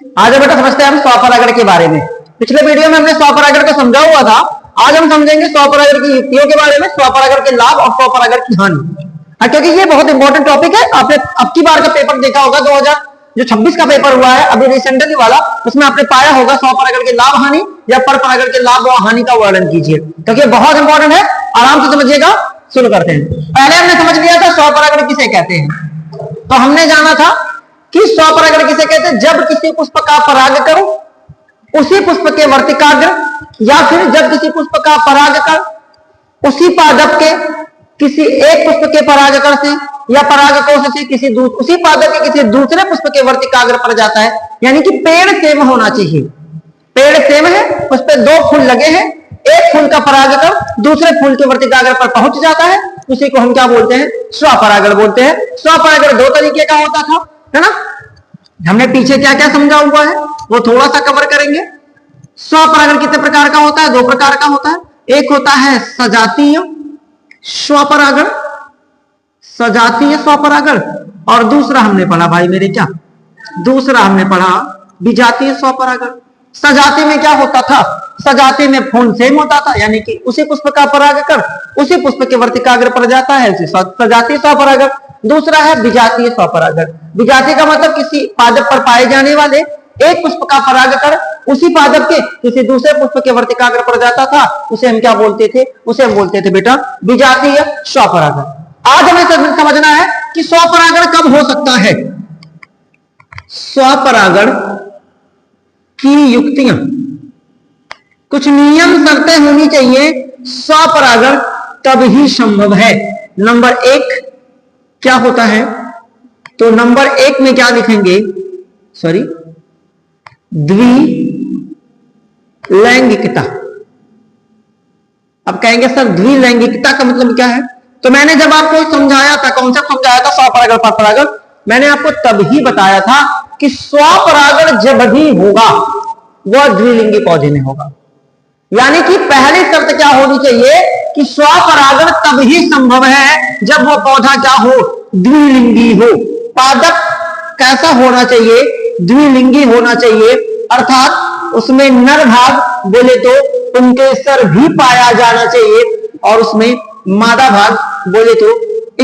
आज बेटा समझते हैं हम स्वपरागण के बारे में। पिछले वीडियो में हमने स्वपरागण को समझा हुआ था। आज हम समझेंगे स्वपरागण की युक्तियों के बारे में, स्वपरागण के लाभ और स्वपरागण की हानि। क्योंकि ये बहुत इंपॉर्टेंट टॉपिक है। आपने अब की बार का पेपर देखा होगा, 2026 का पेपर हुआ है अभी रिसेंटली वाला, उसमें आपने पाया होगा स्वपरागण के लाभ हानि या परपरागण के लाभ और हानि का वर्णन कीजिए, क्योंकि बहुत इंपॉर्टेंट है। आराम से समझिएगा। शुरू करते हैं। पहले हमने समझ लिया था स्वपरागण किसे कहते हैं। तो हमने जाना था कि स्वपरागण किसे कहते हैं, जब किसी पुष्प का परागकण उसी पुष्प के वर्तिकाग्र या फिर जब किसी पुष्प का परागकण उसी पादप के किसी एक पुष्प के परागकण से या परागकोश से किसी उसी पादप के किसी दूसरे पुष्प के वर्तिकाग्र पर जाता है। यानी कि पेड़ सेम होना चाहिए। पेड़ सेम है, उस पर दो फूल लगे हैं, एक फूल का परागकण दूसरे फूल के वर्तिकाग्र पर पहुंच जाता है, उसी को हम क्या बोलते हैं, स्वपरागण बोलते हैं। स्वपरागण दो तरीके का होता था, है ना। हमने पीछे क्या क्या समझा हुआ है वो थोड़ा सा कवर करेंगे। स्वपरागण कितने प्रकार का होता है, दो प्रकार का होता है। एक होता है सजातीय स्वपरागण, सजातीय स्वपरागण, और दूसरा हमने पढ़ा भाई मेरे क्या, दूसरा हमने पढ़ा विजातीय स्वपरागण। सजाती में क्या होता था, सजाती में फूल सेम होता था, यानी कि उसी पुष्प का परागकण उसी पुष्प के वर्तिकाग्र पर जाता है, सजातीय स्वपरागण। दूसरा है विजातीय स्वपरागण। विजातीय का मतलब किसी पादप पर पाए जाने वाले एक पुष्प का परागकण उसी पादप के किसी दूसरे पुष्प के वर्तिकाग्र पर जाता था, उसे हम क्या बोलते थे, उसे हम बोलते थे बेटा विजातीय स्वपरागण। आज हमें समझना है कि स्वपरागण कब हो सकता है। स्वपरागण की युक्तियां, कुछ नियम शर्तें होनी चाहिए, स्वपरागण तब ही संभव है। नंबर एक क्या होता है, तो नंबर एक में क्या लिखेंगे, सॉरी, द्विलैंगिकता। अब कहेंगे सर द्विलैंगिकता का मतलब क्या है, तो मैंने जब आपको समझाया था, कॉन्सेप्ट समझाया था स्वपरागण परपरागण, मैंने आपको तब ही बताया था कि स्वपरागण जब भी होगा वह द्विलिंगी पौधे में होगा। यानी कि पहली शर्त क्या होनी चाहिए कि स्वपरागण तब ही संभव है जब वो पौधा क्या हो, द्विलिंगी हो। पादप कैसा होना चाहिए, द्विलिंगी होना चाहिए, अर्थात उसमें नर भाग बोले तो पुंकेसर भी पाया जाना चाहिए और उसमें मादा भाग बोले तो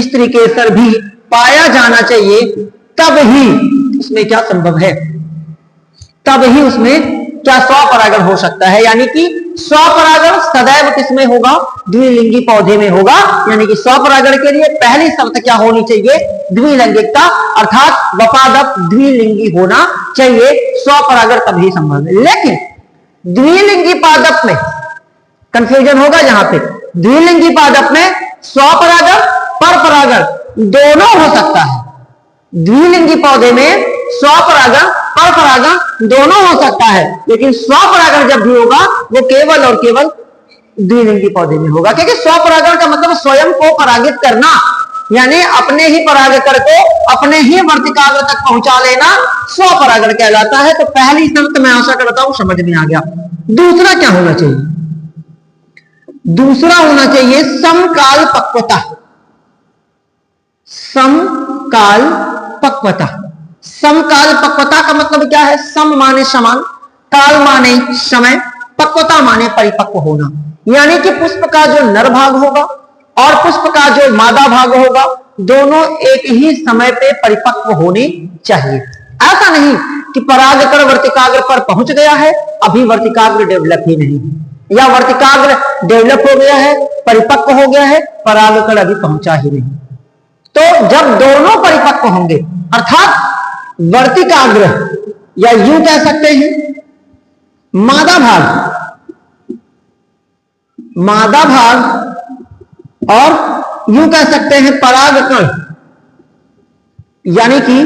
स्त्री केसर भी पाया जाना चाहिए। तब ही उसमें क्या संभव है, तब ही उसमें क्या स्वपरागण हो सकता है। यानी कि स्वपरागण सदैव किसमें होगा, द्विलिंगी पौधे में होगा। यानी कि स्वपरागण के लिए पहली शर्त क्या होनी चाहिए, द्विलैंगिकता, अर्थात वपादप द्विलिंगी होना चाहिए। स्वपरागण तभी संभव है। लेकिन द्विलिंगी पादप में कंफ्यूजन होगा। यहां पे द्विलिंगी पादप में स्वपरागण परपरागण दोनों हो सकता है। द्विलिंगी पौधे में स्वपरागण परपरागण दोनों हो सकता है, लेकिन स्वपरागण जब भी होगा वो केवल और केवल द्विलिंगी पौधे में होगा। क्योंकि स्वपरागण का मतलब स्वयं को परागित करना, यानी अपने ही परागकण को अपने ही वर्तिकाग्र तक पहुंचा लेना स्वपरागण कहलाता है। तो पहली शर्त मैं आशा करता हूं समझ में आ गया। दूसरा क्या होना चाहिए, दूसरा होना चाहिए समकाल पक्वता। समकाल पक्वता, समकाल पक्वता का मतलब क्या है, सम माने समान, काल माने समय, पक्वता माने परिपक्व होना। यानी कि पुष्प का जो नर भाग होगा और पुष्प का जो मादा भाग होगा दोनों एक ही समय पे परिपक्व होने चाहिए। ऐसा नहीं कि परागकण वर्तिकाग्र पर पहुंच गया है, अभी वर्तिकाग्र डेवलप ही नहीं, या वर्तिकाग्र डेवलप हो गया है, परिपक्व हो गया है, परागकण अभी पहुंचा ही नहीं। तो जब दोनों परिपक्व होंगे, अर्थात वर्तिकाग्र या यूं कह सकते हैं मादा भाग और यूं कह सकते हैं परागकण, यानी कि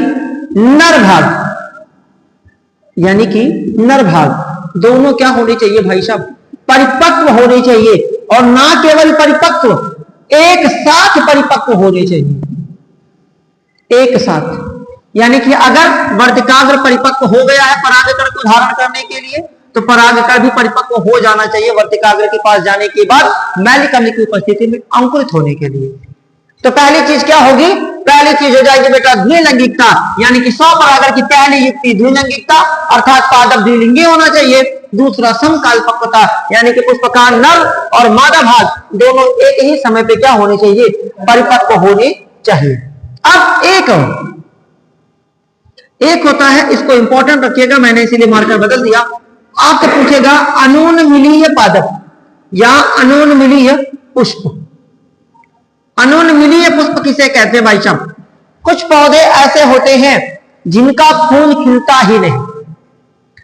नर भाग, यानी कि नर भाग दोनों क्या होने चाहिए भाई साहब, परिपक्व होने चाहिए। और ना केवल परिपक्व, एक साथ परिपक्व होने चाहिए, एक साथ। यानी कि अगर वर्तिकाग्र परिपक्व हो गया है परागकण को धारण करने के लिए, तो परागकण भी परिपक्व हो जाना चाहिए वर्तिकाग्र के पास जाने के बाद मैलिकमल की उपस्थिति में अंकुरित होने के लिए। तो पहली चीज क्या होगी, पहली चीज हो जाएगी बेटा द्विलिंगिकता, यानी कि स्वपरागण की पहली युक्ति द्विलिंगिकता अर्थात पादप द्विलिंगी होना चाहिए। दूसरा समकालपक्वता, यानी कि पुष्प का नर और मादा भाग दोनों एक ही समय पे क्या होने चाहिए, परिपक्व होने चाहिए। अब एक होता है, इसको इंपॉर्टेंट रखिएगा, मैंने इसीलिए मार्कर बदल दिया। आपसे पूछेगा अनुन्मीलीय पादप या अनुन्मीलीय पुष्प। अनुन्मीलीय पुष्प किसे कहते हैं भाई साहब? कुछ पौधे ऐसे होते हैं जिनका फूल खिलता ही नहीं,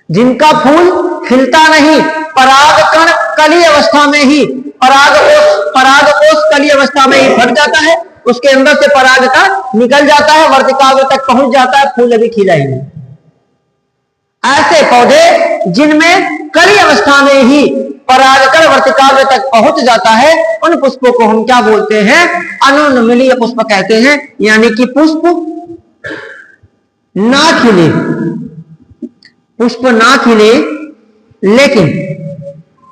जिनका फूल खिलता नहीं, परागकण कली अवस्था में ही परागकोश कली अवस्था में ही फट जाता है, उसके अंदर से परागकण निकल जाता है, वर्तिकाग्र तक पहुंच जाता है, फूल अभी खिला ही नहीं। ऐसे पौधे जिनमें कली अवस्था में ही परागकण वर्तिकाग्र तक पहुंच जाता है, उन पुष्पों को हम क्या बोलते हैं? अनुन्मीलीय पुष्प कहते हैं। यानी कि पुष्प ना खिले, पुष्प ना खिले लेकिन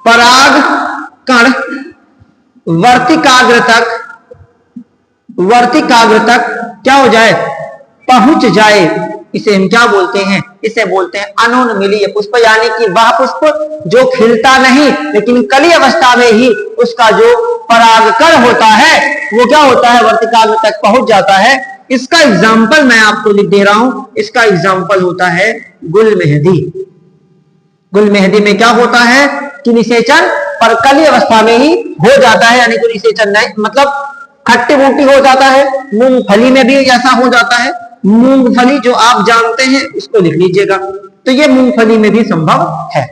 परागकण वर्तिकाग्र तक क्या हो जाए, पहुंच जाए, इसे हम क्या बोलते हैं? इसे बोलते हैं अनुन्मीलीय पुष्प। यानी कि वह पुष्प जो खिलता नहीं लेकिन कली अवस्था में ही उसका जो परागकण होता है वो क्या होता है, वर्तिकाग्र तक पहुंच जाता है। इसका एग्जाम्पल मैं आपको लिख दे रहा हूं, इसका एग्जाम्पल होता है गुल मेहंदी। गुल मेहंदी में क्या होता है कि निषेचन पर कली अवस्था में ही हो जाता है, यानी कि निषेचन नहीं, मतलब खट्टी बूटी हो जाता है। मूंगफली में भी ऐसा हो जाता है, मूंगफली जो आप जानते हैं इसको लिख लीजिएगा। तो ये मूंगफली में भी संभव है।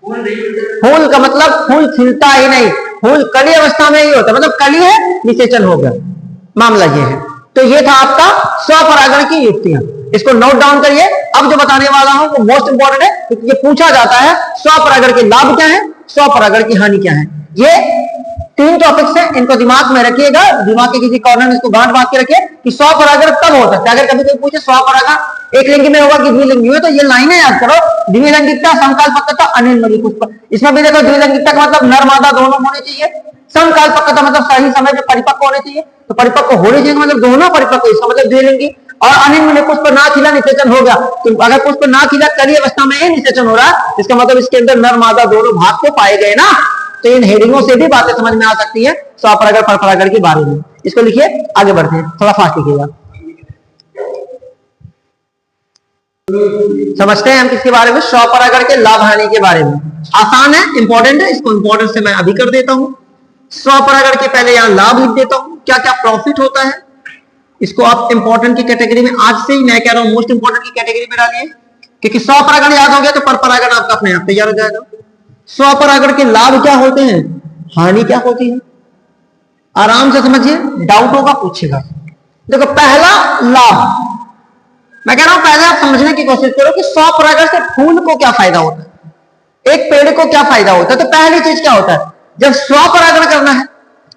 फूल का मतलब फूल खिलता ही नहीं, फूल कली अवस्था में ही होता है, मतलब कली है, निषेचन हो गया, मामला ये है। तो ये था आपका स्वपरागण की युक्तियां, इसको नोट डाउन करिए। अब जो बताने वाला हूं वो मोस्ट इंपॉर्टेंट है, क्योंकि ये पूछा जाता है स्वपरागण के लाभ क्या है, स्वपरागण की हानि क्या है। ये 3 टॉपिक्स हैं, इनको दिमाग में रखिएगा, दिमाग के किसी कॉर्नर में इसको गांठ बांध के रखिए कि स्वपरागण कब हो सकता है। अगर कभी कोई पूछे स्वपरागण एक लिंगी में होगा कि द्विलिंगी में, तो ये लाइनें याद करो, द्विलिंगिकता, समकालपक्वता, अनुन्मीलीय पुष्प। इसमें भी देखो द्विलिंगिकता का मतलब नर मादा दोनों होने चाहिए, समकालपक्वता मतलब सही समय पे परिपक्व होने चाहिए, तो परिपक्व होने चाहिए मतलब दोनों परिपक्व, इसका मतलब द्विलिंगी। और अनुन्मीलीय पुष्प ना खिला निषेचन हो गया, तो अगर पुष्प ना खिला कली अवस्था में ही निषेचन हो रहा है, इसका मतलब इसके अंदर नर मादा दोनों भाग को पाए गए ना। तो इन हेडिंगों से भी बातें समझ में आ सकती है स्वपरागण परपरागण के बारे में। इसको लिखिए, आगे बढ़ते हैं, थोड़ा फास्ट लिखिएगा। समझते हैं हम किसके बारे में, स्वपरागण के लाभ हानि के बारे में। आसान है, इंपॉर्टेंट है, इसको इंपॉर्टेंट से मैं अभी कर देता हूं। स्वपरागण के पहले यहां लाभ लिख देता हूं, क्या क्या प्रॉफिट होता है। इसको आप इंपॉर्टेंट की कैटेगरी में, आज से ही मैं कह रहा हूं मोस्ट इंपॉर्टेंट की कैटेगरी में डालिए, क्योंकि स्वपरागण याद हो गया तो परपरागण आपका अपने आप तैयार हो जाएगा। स्वपरागण के लाभ क्या होते हैं, हानि क्या होती है, आराम से समझिए, डाउट होगा पूछेगा। देखो पहला लाभ, मैं कह रहा हूं पहले आप समझने की कोशिश करो कि स्वपरागण से फूल को क्या फायदा होता है, एक पेड़ को क्या फायदा होता है। तो पहली चीज क्या होता है, जब स्वपरागण करना है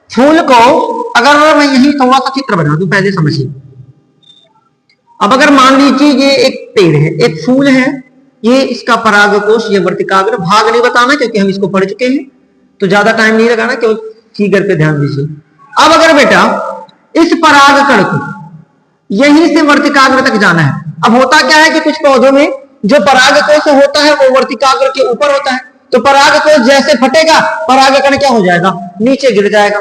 फूल को, अगर मैं यही थोड़ा सा चित्र बना दूं, पहले समझिए। अब अगर मान लीजिए ये एक पेड़ है, एक फूल है, ये इसका परागकोश, ये वर्तिकाग्र, भाग नहीं बताना क्योंकि हम इसको पढ़ चुके हैं, तो ज्यादा टाइम नहीं लगाना, केवल फिगर पे ध्यान दीजिए। अब अगर बेटा इस परागकण को यहीं से वर्तिकाग्र तक जाना है, अब होता क्या है कि कुछ पौधों में जो परागकोश होता है वो वर्तिकाग्र के ऊपर होता है, तो परागकोश जैसे फटेगा परागकण क्या हो जाएगा, नीचे गिर जाएगा।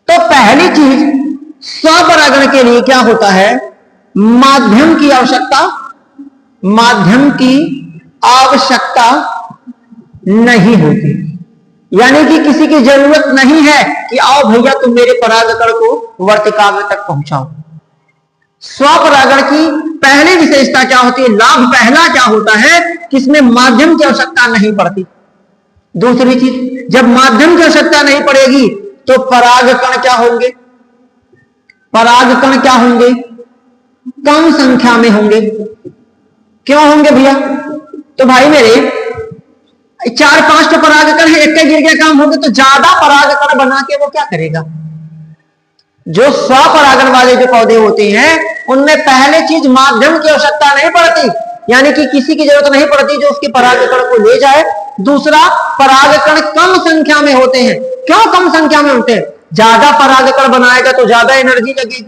तो पहली चीज स्वपरागण के लिए क्या होता है, माध्यम की आवश्यकता, माध्यम की आवश्यकता नहीं होती, यानी कि किसी की जरूरत नहीं है कि आओ भैया तुम मेरे परागकण को वर्तिकाग्र तक पहुंचाओ। स्वपरागण की पहली विशेषता क्या होती है, लाभ पहला क्या होता है कि इसमें माध्यम की आवश्यकता नहीं पड़ती। दूसरी चीज, जब माध्यम की आवश्यकता नहीं पड़ेगी तो परागकण क्या होंगे, परागकण क्या होंगे, कम संख्या में होंगे। क्यों होंगे भैया, तो भाई मेरे 4-5 तो परागकण है, एक गिर गया काम होगा, तो ज्यादा परागकण बना के वो क्या करेगा। जो स्वपरागण वाले जो पौधे होते हैं उनमें पहले चीज माध्यम की आवश्यकता नहीं पड़ती, यानी कि किसी की जरूरत नहीं पड़ती जो उसके परागकण को ले जाए। दूसरा, परागकण कम संख्या में होते हैं। क्यों कम संख्या में होते हैं, ज्यादा परागकण बनाएगा तो ज्यादा एनर्जी लगेगी।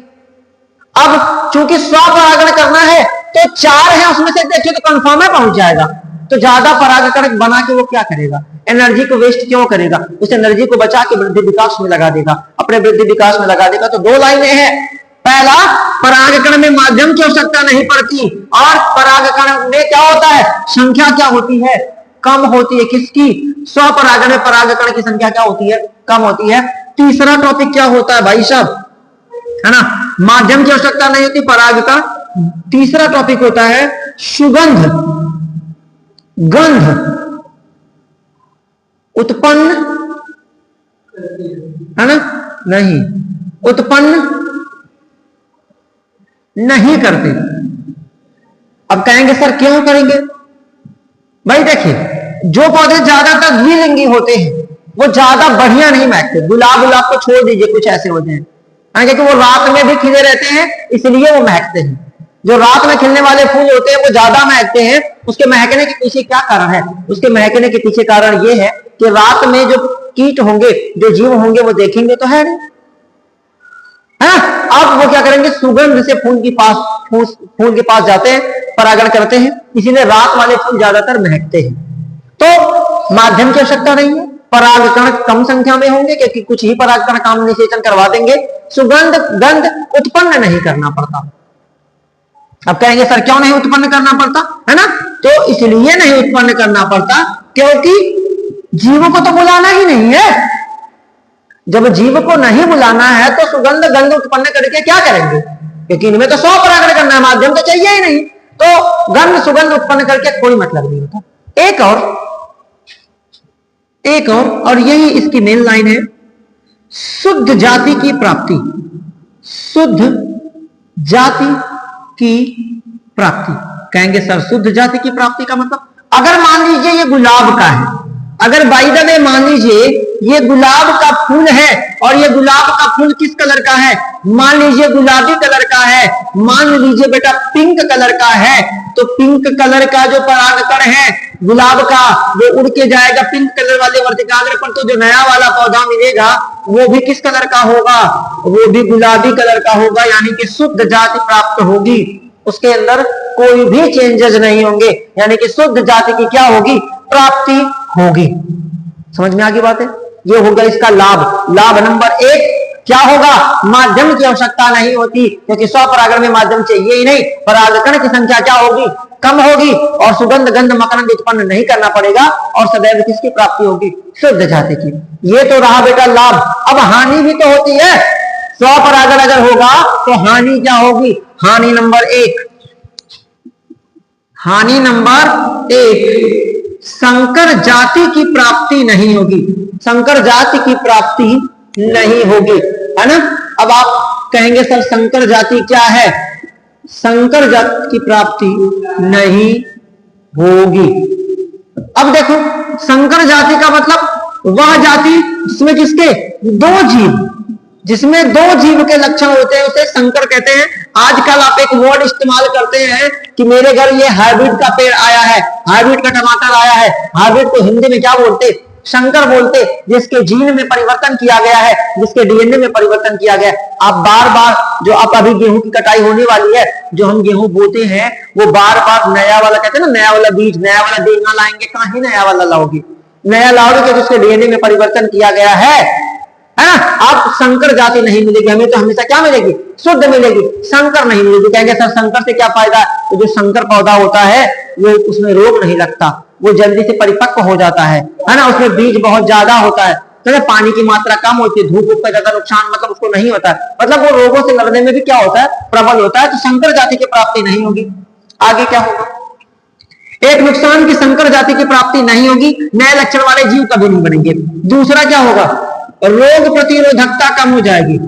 अब चूंकि स्वपरागण करना है तो 4 है उसमें से देखिए तो कंफर्म है पहुंच जाएगा। तो ज्यादा परागकण बना के वो क्या करेगा, एनर्जी को वेस्ट क्यों करेगा, उस एनर्जी को बचा के वृद्धि विकास में लगा देगा, अपने वृद्धि विकास में लगा देगा। तो 2 लाइनें हैं। पहला, परागकण में माध्यम की आवश्यकता नहीं पड़ती, और परागकण में क्या होता है, संख्या क्या होती है, कम होती है। किसकी, स्वपरागण में परागकण की संख्या क्या होती है, कम होती है। तीसरा टॉपिक क्या होता है भाई साहब, है ना, माध्यम की आवश्यकता नहीं होती, परागकण। तीसरा टॉपिक होता है सुगंध, गंध उत्पन्न, है ना, नहीं उत्पन्न नहीं करते। अब कहेंगे सर क्यों करेंगे, भाई देखिए जो पौधे ज्यादातर द्विलिंगी होते हैं वो ज्यादा बढ़िया नहीं महकते। गुलाब को छोड़ दीजिए, कुछ ऐसे होते हैं क्योंकि वो रात में भी खिले रहते हैं इसलिए वो महकते हैं। जो रात में खिलने वाले फूल होते हैं वो ज्यादा महकते हैं। उसके महकने के पीछे क्या कारण है, उसके महकने के पीछे कारण ये है कि रात में जो कीट होंगे, जो जीव होंगे वो देखेंगे तो है नहीं, है। अब वो क्या करेंगे, सुगंध से फूल के पास जाते हैं, परागण करते हैं, इसीलिए रात वाले फूल ज्यादातर महकते हैं। तो माध्यम की आवश्यकता नहीं है, परागकण कम संख्या में होंगे क्योंकि कुछ ही परागकण काम निषेचन करवा देंगे। सुगंध गंध उत्पन्न नहीं करना पड़ता। अब कहेंगे सर क्यों नहीं उत्पन्न करना पड़ता, है ना, तो इसलिए नहीं उत्पन्न करना पड़ता क्योंकि जीवों को तो बुलाना ही नहीं है। जब जीव को नहीं बुलाना है तो सुगंध गंध उत्पन्न करके क्या करेंगे, क्योंकि इनमें तो स्वपरागण करना है, माध्यम तो चाहिए ही नहीं। तो गंध सुगंध उत्पन्न करके कोई मतलब नहीं होता। एक और यही इसकी मेन लाइन है, शुद्ध जाति की प्राप्ति। शुद्ध जाति की प्राप्ति, कहेंगे सर शुद्ध जाति की प्राप्ति का मतलब, अगर मान लीजिए ये गुलाब का है, अगर बाय द वे मान लीजिए ये गुलाब का फूल है और ये गुलाब का फूल किस कलर का है, मान लीजिए गुलाबी कलर का है, मान लीजिए बेटा पिंक कलर का है, तो पिंक कलर का जो परागकण है गुलाब का वो उड़ के जाएगा पिंक कलर वाले वर्तिकाग्र पर, तो जो नया वाला पौधा मिलेगा वो भी किस कलर का होगा, वो भी गुलाबी कलर का होगा, यानी कि शुद्ध जाति प्राप्त होगी। उसके अंदर कोई भी चेंजेस नहीं होंगे, यानी कि शुद्ध जाति की क्या होगी, प्राप्ति होगी। समझ में आ गई बात है, ये होगा इसका लाभ। लाभ नंबर 1 क्या होगा, माध्यम की आवश्यकता नहीं होती क्योंकि स्वपरागण में माध्यम चाहिए ही नहीं। परागकण की संख्या क्या होगी, कम होगी, और सुगंध गंध मकरंद उत्पन्न नहीं करना पड़ेगा, और सदैव किसकी प्राप्ति होगी, शुद्ध जाति की। ये तो रहा बेटा लाभ। अब हानि भी तो होती है, स्वपरागण अगर होगा तो हानि क्या होगी, हानि नंबर 1, हानि नंबर 1 संकर जाति की प्राप्ति नहीं होगी, संकर जाति की प्राप्ति नहीं होगी, है ना। अब आप कहेंगे सर संकर जाति क्या है, संकर जाति की प्राप्ति नहीं होगी। अब देखो संकर जाति का मतलब वह जाति जिसमें किसके, 2 जीव, जिसमें 2 जीव के लक्षण होते हैं उसे संकर कहते हैं। आजकल आप एक वर्ड इस्तेमाल करते हैं कि मेरे घर ये हाइब्रिड का पेड़ आया है, हाइब्रिड का टमाटर आया है, हाइब्रिड को हिंदी में क्या बोलते, संकर बोलते, जिसके जीन में परिवर्तन किया गया है, जिसके डीएनए में परिवर्तन किया गया है। आप बार बार जो आप अभी गेहूं की कटाई होने वाली है, जो हम गेहूं बोते हैं वो बार बार नया वाला कहते हैं ना, नया वाला बीज, नया वाला बीज ना लाएंगे कहां ही नया वाला लाओगे, नया लाओगे क्योंकि उसके डीएनए में परिवर्तन किया गया है ना। आप संकर जाति नहीं मिलेगी, हमें तो हमेशा क्या मिलेगी, शुद्ध मिलेगी, संकर नहीं मिलेगी। कहेंगे सर संकर से क्या फायदा, तो जो संकर पौधा होता है वो उसमें रोग नहीं लगता, वो जल्दी से परिपक्व हो जाता है ना, उसमें बीज बहुत ज्यादा होता है, तो पानी की मात्रा कम होती है, धूप का ज्यादा नुकसान मतलब उसको नहीं होता है, मतलब वो रोगों से लड़ने में भी क्या होता है, प्रबल होता है। तो संकर जाति की प्राप्ति नहीं होगी। आगे क्या होगा, एक नुकसान की संकर जाति की प्राप्ति नहीं होगी, नए लक्षण वाले जीव कभी नहीं बनेंगे। दूसरा क्या होगा, रोग प्रतिरोधकता कम हो जाएगी,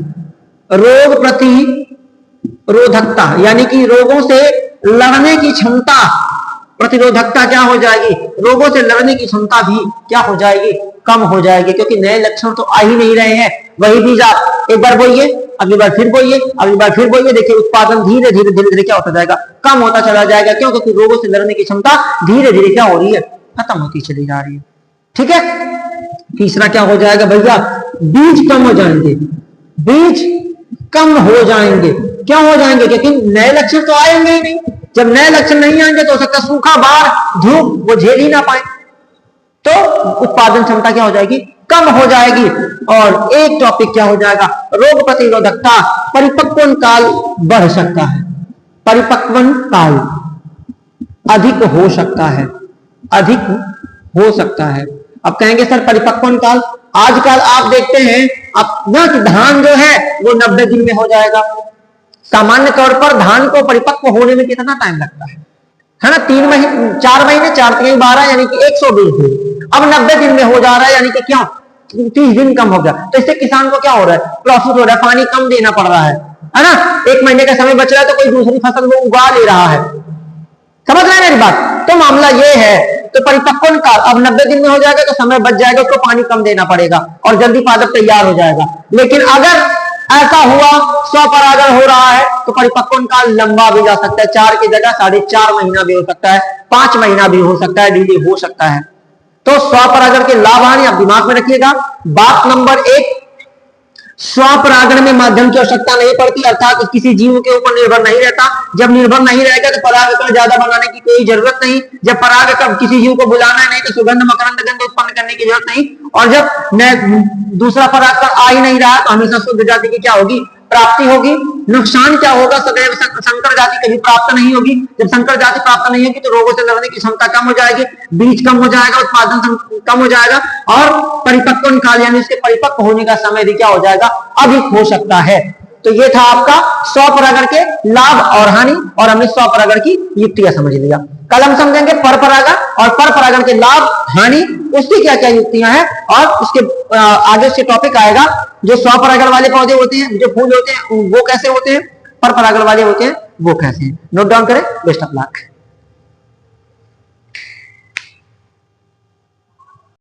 रोग प्रतिरोधकता यानी कि रोगों से लड़ने की क्षमता, प्रतिरोधकता क्या हो जाएगी, रोगों से लड़ने की क्षमता भी क्या हो जाएगी, कम हो जाएगी, क्योंकि नए लक्षण तो आ ही नहीं रहे हैं। वही बीज आप एक बार बोइए, अगली बार फिर बोइए, अगली बार फिर बोइए, देखिए उत्पादन धीरे धीरे क्या होता जाएगा, कम होता चला जाएगा। क्यों, क्योंकि रोगों से लड़ने की क्षमता धीरे धीरे क्या हो रही है, खत्म होती चली जा रही है। ठीक है। तीसरा क्या हो जाएगा भैया, बीज कम हो जाएंगे, बीज कम हो जाएंगे। क्यों हो जाएंगे? क्योंकि नए लक्षण तो आएंगे ही नहीं। जब नए लक्षण नहीं आएंगे तो हो सकता है सूखा, बाढ़, धूप वो झेल ही ना पाए, तो उत्पादन क्षमता क्या हो जाएगी? कम हो जाएगी। और एक टॉपिक क्या हो जाएगा? रोग प्रतिरोधकता, परिपक्वन काल बढ़ सकता है, परिपक्वन काल अधिक हो सकता है, अधिक हो सकता है। अब कहेंगे सर परिपक्वन काल, आजकल आप देखते हैं अपना धान जो है वो 90 दिन में हो जाएगा। सामान्य तौर पर धान को परिपक्व होने में कितना टाइम लगता है ना? 3 महीने, 4 महीने, 4 3 12 यानी कि 120 दिन। अब 90 दिन में हो जा रहा है, यानी कि क्या 30 दिन कम हो गया। तो इससे किसान को क्या हो रहा है? प्रॉफिट हो रहा है, पानी कम देना पड़ रहा है ना? 1 महीने का समय बच रहा है तो कोई दूसरी फसल वो उगा ले रहा है। समझ रहे हैं मेरी बात? तो मामला ये है। तो परिपक्वन काल अब 90 दिन में हो जाएगा तो समय बच जाएगा, उसको पानी कम देना पड़ेगा और जल्दी पादप तैयार हो जाएगा। लेकिन अगर ऐसा हुआ स्वपरागण हो रहा है तो परिपक्वन काल लंबा भी जा सकता है, 4 की जगह 4.5 महीना भी हो सकता है, 5 महीना भी हो सकता है, डिले हो सकता है। तो स्वपरागण के लाभ हानि आप दिमाग में रखिएगा। बात नंबर 1, स्वपरागण में माध्यम की आवश्यकता नहीं पड़ती, अर्थात किसी जीव के ऊपर निर्भर नहीं रहता। जब निर्भर नहीं रहेगा तो परागकण ज्यादा बनाने की कोई जरूरत नहीं। जब परागकण किसी जीव को बुलाना नहीं तो सुगंध मकरंद गंध उत्पन्न करने की जरूरत नहीं। और जब दूसरा परागकण आ ही नहीं रहा तो हमेशा शुद्ध जाति की क्या होगी? प्राप्ति होगी। नुकसान क्या होगा? सदैव संकर जाति कभी प्राप्त नहीं होगी। जब संकर जाति प्राप्त नहीं होगी तो रोगों से लड़ने की क्षमता कम हो जाएगी, बीज कम हो जाएगा, उत्पादन कम हो जाएगा और परिपक्वन काल यानी इसके परिपक्व होने का समय भी क्या हो जाएगा? अधिक हो सकता है। तो ये था आपका स्वपरागण के लाभ और हानि, और हमने स्वपरागण की युक्तियां समझ लिया। कल हम समझेंगे परपरागण और परपरागण के लाभ हानि, उसकी क्या क्या युक्तियां हैं, और उसके आगे से टॉपिक आएगा जो स्वपरागण वाले पौधे होते हैं, जो फूल होते हैं वो कैसे होते हैं, परपरागण वाले होते हैं वो कैसे हैं। नोट डाउन करें। Best of luck.